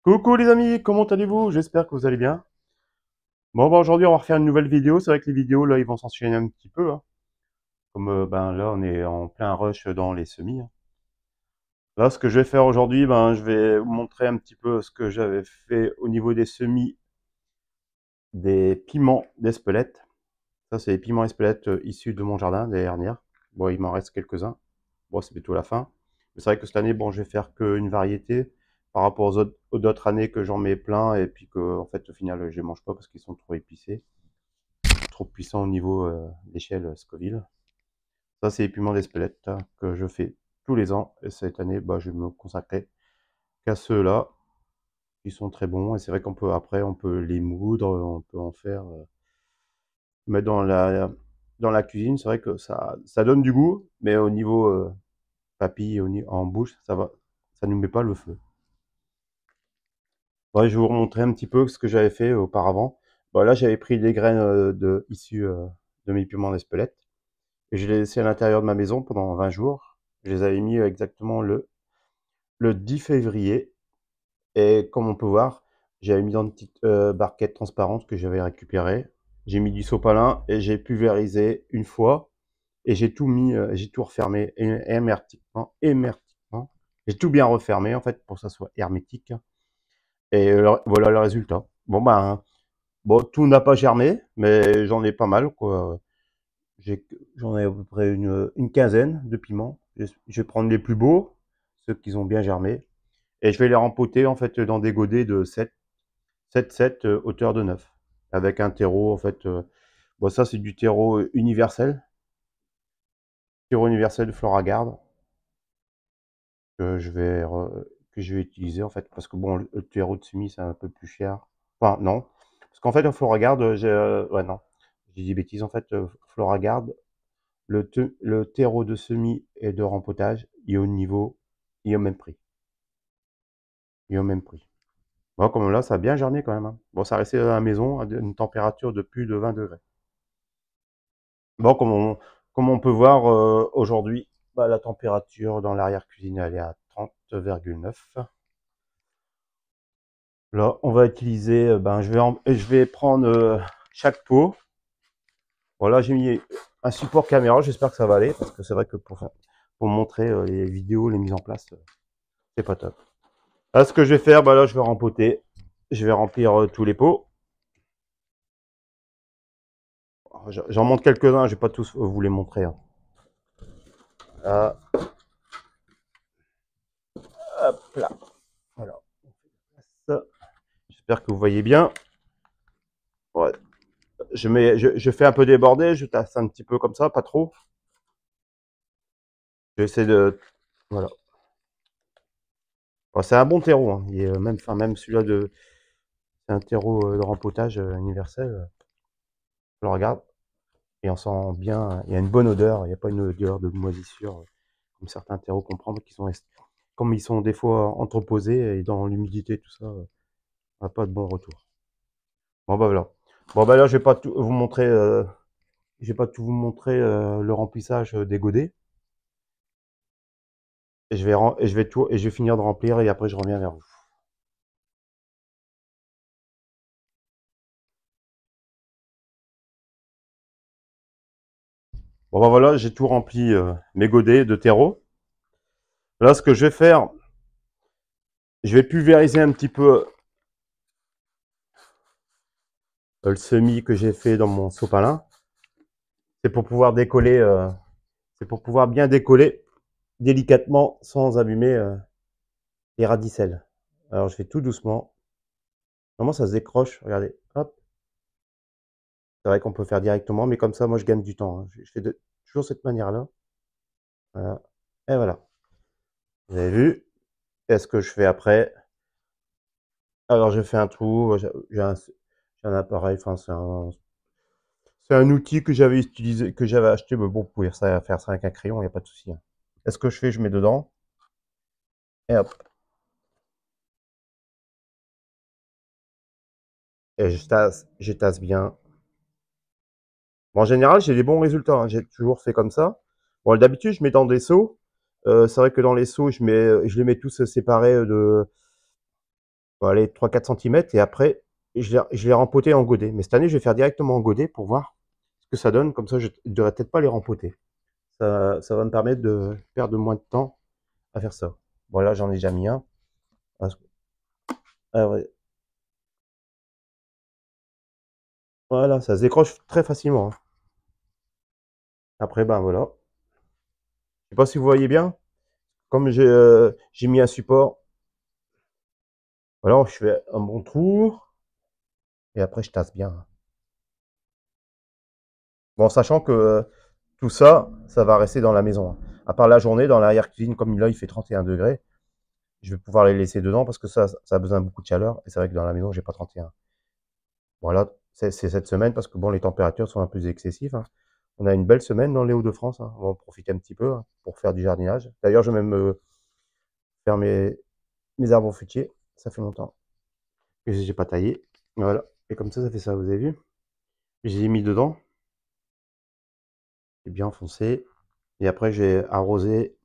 Coucou les amis, comment allez-vous? J'espère que vous allez bien. Bon, bah aujourd'hui on va refaire une nouvelle vidéo. C'est vrai que les vidéos là ils vont s'enchaîner un petit peu, hein. Comme ben là on est en plein rush dans les semis, hein. Là ce que je vais faire aujourd'hui, ben je vais vous montrer un petit peu ce que j'avais fait au niveau des semis des piments d'Espelette. Ça c'est les piments d'Espelette issus de mon jardin l'année dernière. Bon, il m'en reste quelques-uns. Bon, c'est plutôt la fin. Mais c'est vrai que cette année, bon, je vais faire qu'une variété par rapport aux d'autres années que j'en mets plein et puis que, en fait, au final, je les mange pas parce qu'ils sont trop épicés, trop puissants au niveau d'échelle Scoville. Ça, c'est les piments d'Espelette hein, que je fais tous les ans. Et cette année, bah, je vais me consacrer qu'à ceux-là qui sont très bons. Et c'est vrai qu'on peut, après, on peut les moudre, on peut en faire, mettre dans la cuisine. C'est vrai que ça donne du goût, mais au niveau papilles, en bouche, ça va, ça nous met pas le feu. Ouais, je vais vous remontrer un petit peu ce que j'avais fait auparavant. Bon, là, j'avais pris des graines issues de mes piments d'Espelette et je les ai laissées à l'intérieur de ma maison pendant 20 jours. Je les avais mis exactement le 10 février et comme on peut voir, j'avais mis dans une petite barquette transparente que j'avais récupérée. J'ai mis du sopalin et j'ai pulvérisé une fois et j'ai tout mis, j'ai tout refermé hermétiquement. J'ai tout bien refermé en fait pour que ça soit hermétique. Et voilà le résultat. Bon ben, bon, tout n'a pas germé, mais j'en ai pas mal, quoi. J'en ai à peu près une quinzaine de piments. Je vais prendre les plus beaux, ceux qui ont bien germé, et je vais les rempoter en fait dans des godets de 7 hauteur de 9, avec un terreau en fait. Bon, ça c'est du terreau universel de Floragarde que que je vais utiliser en fait, parce que bon, le terreau de semis c'est un peu plus cher. Enfin non, parce qu'en fait, il Floragarde, ouais non, je dis des bêtises en fait. Floragarde, le terreau de semis et de rempotage, il est au niveau, il est au même prix, il est au même prix. Bon, comme là, ça a bien germé quand même, hein. Bon, ça restait dans la maison à une température de plus de 20 degrés. Bon, comme on peut voir aujourd'hui, bah, la température dans l'arrière-cuisine, elle est à 30,9. Là, on va utiliser, ben, je vais prendre chaque pot. Voilà, j'ai mis un support caméra, j'espère que ça va aller, parce que c'est vrai que pour montrer les vidéos, les mises en place, c'est pas top. Là, ce que je vais faire, bah là, je vais rempoter. Je vais remplir tous les pots. J'en montre quelques-uns, je vais pas tous vous les montrer, hein. Là, hop là, voilà. Ça, j'espère que vous voyez bien. Ouais. Je fais un peu déborder, je tasse un petit peu comme ça, pas trop. J'essaie de, voilà. Bon, c'est un bon terreau, hein. Il est même, enfin, même celui-là c'est un terreau de rempotage universel. Je le regarde et on sent bien. Il y a une bonne odeur. Il n'y a pas une odeur de moisissure comme certains terreaux qu'on prend qui sont, comme ils sont des fois entreposés et dans l'humidité tout ça, on n'a pas de bon retour. Bon bah voilà. Bon bah là je vais pas tout vous montrer. Je vais pas tout vous montrer le remplissage des godets. Et je vais finir de remplir et après je reviens vers vous. Bon bah voilà, j'ai tout rempli mes godets de terreau. Là ce que je vais faire, je vais pulvériser un petit peu le semis que j'ai fait dans mon sopalin. C'est pour pouvoir décoller, c'est pour pouvoir bien décoller délicatement sans abîmer les radicelles. Alors je fais tout doucement. Normalement ça se décroche, regardez, hop. C'est vrai qu'on peut faire directement, mais comme ça moi je gagne du temps, hein. Je fais toujours cette manière-là. Voilà. Et voilà. Vous avez vu? Et ce que je fais après, alors je fais un trou, j'ai un appareil, enfin c'est un outil que j'avais utilisé, que j'avais acheté, mais bon, vous pouvez faire ça avec un crayon, il n'y a pas de souci, hein. Et ce que je fais, je mets dedans, et hop, et je tasse bien. Bon, en général, j'ai des bons résultats, hein. J'ai toujours fait comme ça. Bon, d'habitude, je mets dans des seaux. C'est vrai que dans les seaux, je les mets tous séparés Bon, allez, 3-4 cm et après, je les rempoté en godet. Mais cette année, je vais faire directement en godet pour voir ce que ça donne. Comme ça, je ne devrais peut-être pas les rempoter. Ça va me permettre de perdre moins de temps à faire ça. Bon, là, j'en ai déjà mis un. Ah ouais. Voilà, ça se décroche très facilement, hein. Après, ben voilà. Je sais pas si vous voyez bien. Comme j'ai mis un support, voilà, je fais un bon trou et après je tasse bien. Bon, sachant que tout ça, ça va rester dans la maison, hein. À part la journée, dans l'arrière-cuisine, comme là il fait 31 degrés, je vais pouvoir les laisser dedans parce que ça a besoin de beaucoup de chaleur. Et c'est vrai que dans la maison, j'ai pas 31. Voilà, c'est cette semaine parce que bon, les températures sont un peu excessives, hein. On a une belle semaine dans les Hauts-de-France, hein. On va en profiter un petit peu, hein, pour faire du jardinage. D'ailleurs, je vais même faire mes arbres fruitiers. Ça fait longtemps que j'ai pas taillé. Voilà. Et comme ça fait ça, vous avez vu. J'ai mis dedans. C'est bien foncé. Et après, j'ai arrosé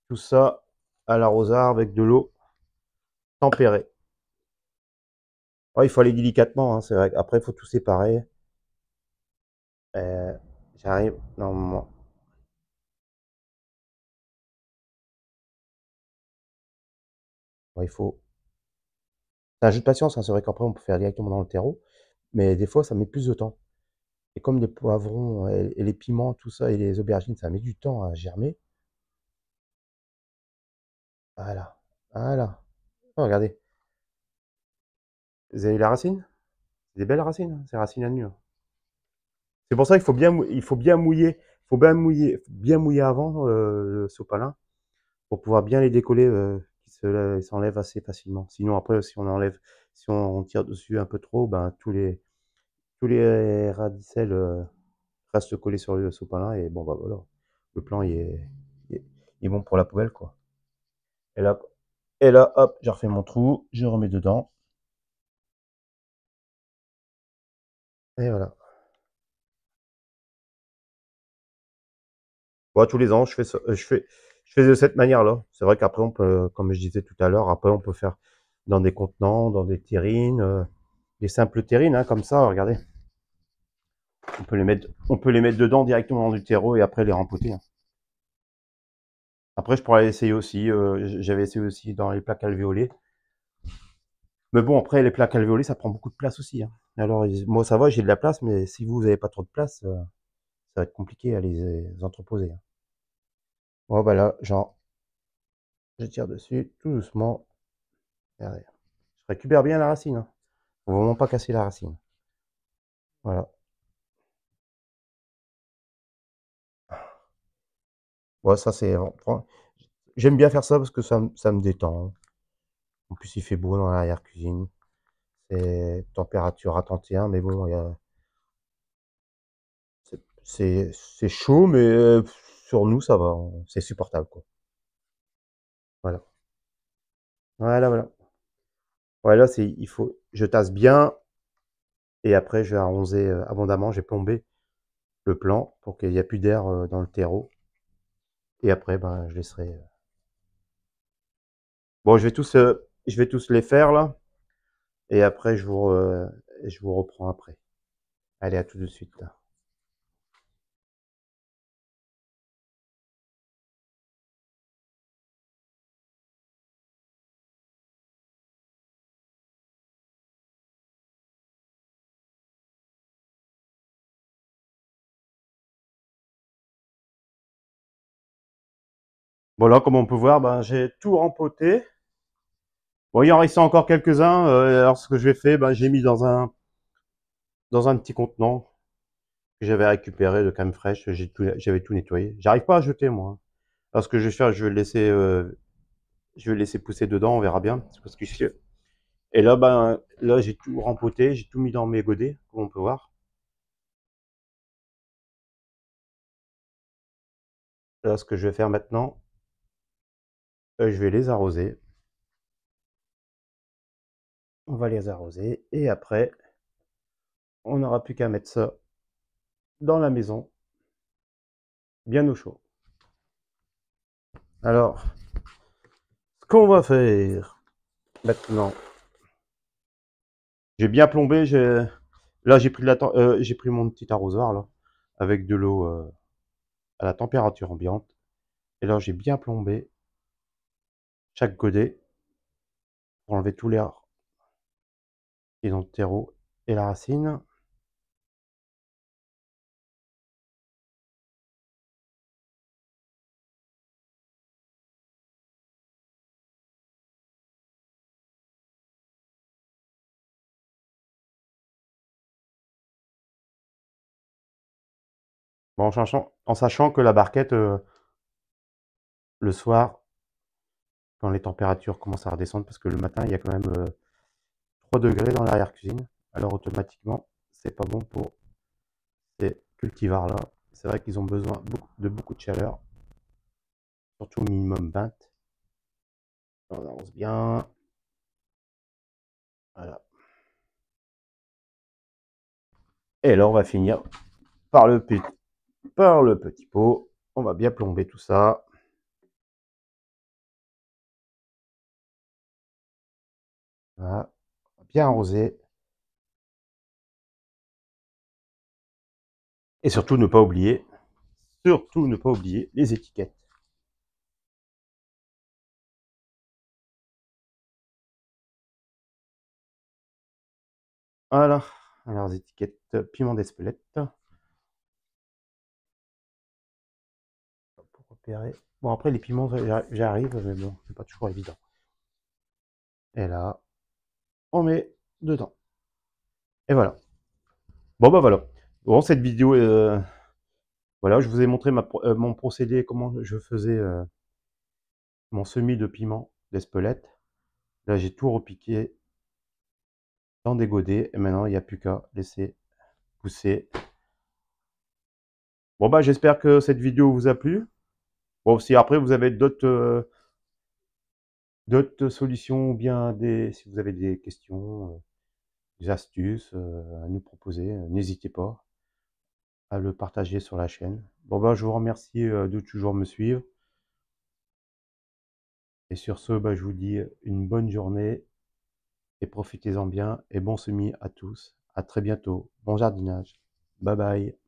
tout ça à l'arrosoir avec de l'eau tempérée. Ouais, il faut aller délicatement, hein, c'est vrai. Après, il faut tout séparer. Euh, J'arrive. Normalement. Ouais, il faut. C'est un jeu de patience, hein. C'est vrai qu'après, on peut faire directement dans le terreau. Mais des fois, ça met plus de temps. Et comme les poivrons et les piments, tout ça, et les aubergines, ça met du temps à germer. Voilà. Voilà. Oh, regardez. Vous avez la racine? C'est des belles racines, hein, ces racines à nu, hein. C'est pour ça qu'il faut il faut bien mouiller. Il faut bien mouiller avant le sopalin pour pouvoir bien les décoller, qu'ils s'enlèvent assez facilement. Sinon, après, si on tire dessus un peu trop, ben, tous les radicelles restent collés sur le sopalin et bon, bah voilà. Le plan, il est bon pour la poubelle, quoi. Et là, hop, je refais mon trou, je remets dedans. Et voilà. Bon, tous les ans, je fais de cette manière-là. C'est vrai qu'après, on peut, comme je disais tout à l'heure, après, on peut faire dans des contenants, dans des terrines, des simples terrines, hein, comme ça, regardez. On peut les mettre dedans directement dans du terreau et après les rempoter, hein. Après, je pourrais essayer aussi, j'avais essayé aussi dans les plaques alvéolées. Mais bon, après, les plaques alvéolées, ça prend beaucoup de place aussi, hein. Alors, moi, ça va, j'ai de la place, mais si vous n'avez pas trop de place, ça va être compliqué à les entreposer, hein. Bon, bah là, genre, je tire dessus, tout doucement. Regardez. Je récupère bien la racine, hein. Faut vraiment pas casser la racine. Voilà. Ouais, ça c'est. J'aime bien faire ça parce que ça me détend. En plus, il fait beau dans l'arrière-cuisine. C'est température à 31, mais bon, c'est chaud, mais sur nous, ça va. C'est supportable, quoi. Voilà. Voilà, voilà. Voilà, je tasse bien et après, je vais arroser abondamment. J'ai plombé le plan pour qu'il n'y ait plus d'air dans le terreau. Et après, ben, je laisserai. Bon, je vais tous les faire là. Et après, je vous reprends après. Allez, à tout de suite, là. Bon, là, comme on peut voir, ben, j'ai tout rempoté. Bon, il en reste encore quelques-uns. Alors, ce que j'ai fait, ben, j'ai mis dans un petit contenant que j'avais récupéré de crème fraîche. J'avais tout nettoyé. J'arrive pas à jeter, moi, hein. Alors, ce que je vais faire, je vais le laisser pousser dedans. On verra bien. C'est parce que et là, ben, là, j'ai tout rempoté. J'ai tout mis dans mes godets, comme on peut voir. Là, ce que je vais faire maintenant, je vais les arroser. On va les arroser. Et après, on n'aura plus qu'à mettre ça dans la maison, bien au chaud. Alors, ce qu'on va faire maintenant, J'ai bien plombé. Là, j'ai pris mon petit arrosoir là, avec de l'eau à la température ambiante. Et là, j'ai bien plombé chaque godet pour enlever tous les qui sont le terreau et la racine. Bon, en sachant que la barquette, le soir, quand les températures commencent à redescendre, parce que le matin, il y a quand même 3 degrés dans l'arrière-cuisine, alors automatiquement, c'est pas bon pour ces cultivars-là. C'est vrai qu'ils ont besoin de beaucoup de chaleur, surtout au minimum 20. On avance bien. Voilà. Et là, on va finir par par le petit pot. On va bien plomber tout ça. Voilà. Bien arroser. Et surtout ne pas oublier les étiquettes. Voilà. Alors, les étiquettes piment d'Espelette. Pour repérer. Bon, après, les piments, j'arrive, mais bon, c'est pas toujours évident. Et là, on met dedans. Et voilà. Bon, bah voilà. Bon, cette vidéo, voilà, je vous ai montré mon procédé, comment je faisais mon semis de piment d'Espelette. Là, j'ai tout repiqué dans des godets. Et maintenant, il n'y a plus qu'à laisser pousser. Bon, bah, j'espère que cette vidéo vous a plu. Bon, si après, vous avez d'autres solutions ou bien si vous avez des questions, des astuces à nous proposer, n'hésitez pas à le partager sur la chaîne. Bon, bah, je vous remercie de toujours me suivre. Et sur ce, bah, je vous dis une bonne journée et profitez-en bien et bon semis à tous. À très bientôt. Bon jardinage. Bye bye.